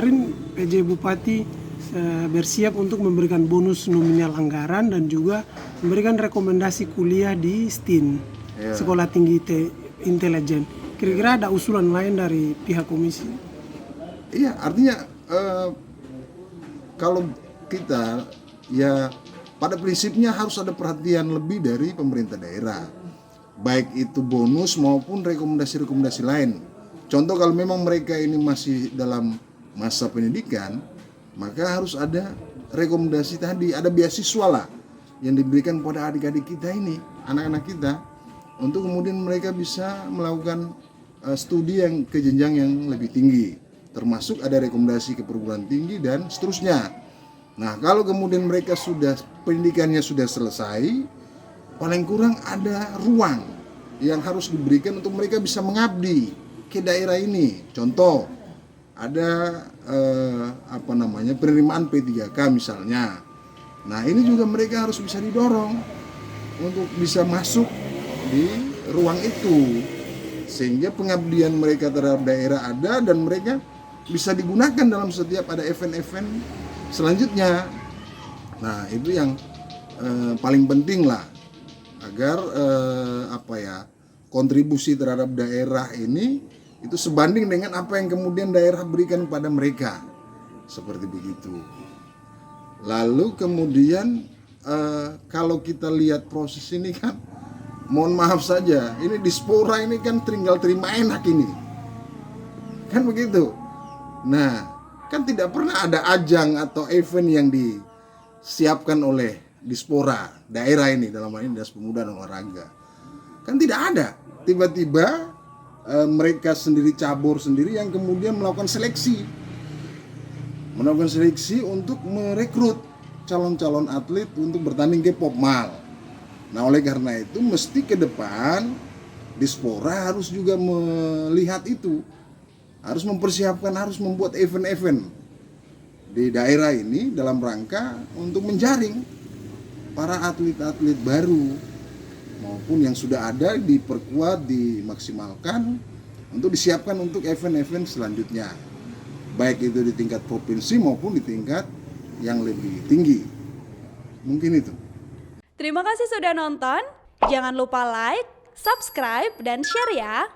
kemarin PJ Bupati bersiap untuk memberikan bonus nominal anggaran dan juga memberikan rekomendasi kuliah di STIN, Sekolah Tinggi Intelijen. Kira-kira ada usulan lain dari pihak komisi? Iya, artinya kalau kita ya pada prinsipnya harus ada perhatian lebih dari pemerintah daerah, baik itu bonus maupun rekomendasi-rekomendasi lain. Contoh kalau memang mereka ini masih dalam masa pendidikan, maka harus ada rekomendasi tadi, ada beasiswa lah yang diberikan pada adik-adik kita ini, anak-anak kita, untuk kemudian mereka bisa melakukan studi yang ke jenjang yang lebih tinggi, termasuk ada rekomendasi ke perguruan tinggi dan seterusnya. Nah, kalau kemudian mereka sudah pendidikannya sudah selesai, paling kurang ada ruang yang harus diberikan untuk mereka bisa mengabdi ke daerah ini. Contoh, ada penerimaan P3K misalnya. Nah, ini juga mereka harus bisa didorong untuk bisa masuk di ruang itu, sehingga pengabdian mereka terhadap daerah ada dan mereka bisa digunakan dalam setiap ada event-event selanjutnya. Nah, itu yang paling penting lah, agar kontribusi terhadap daerah ini itu sebanding dengan apa yang kemudian daerah berikan kepada mereka, seperti begitu. Lalu kemudian kalau kita lihat proses ini kan, mohon maaf saja, ini Dispora ini kan tinggal terima enak ini, kan begitu. Nah, kan tidak pernah ada ajang atau event yang disiapkan oleh Dispora daerah ini, dalam hal ini Dinas Pemuda dan Olahraga, kan tidak ada. Tiba-tiba mereka sendiri cabur sendiri yang kemudian melakukan seleksi untuk merekrut calon-calon atlet untuk bertanding ke Popmal. Nah, oleh karena itu mesti ke depan Dispora harus juga melihat itu, harus mempersiapkan, harus membuat event-event di daerah ini dalam rangka untuk menjaring para atlet-atlet baru maupun yang sudah ada, diperkuat, dimaksimalkan untuk disiapkan untuk event-event selanjutnya, baik itu di tingkat provinsi maupun di tingkat yang lebih tinggi. Mungkin itu. Terima kasih sudah nonton. Jangan lupa like, subscribe, dan share ya.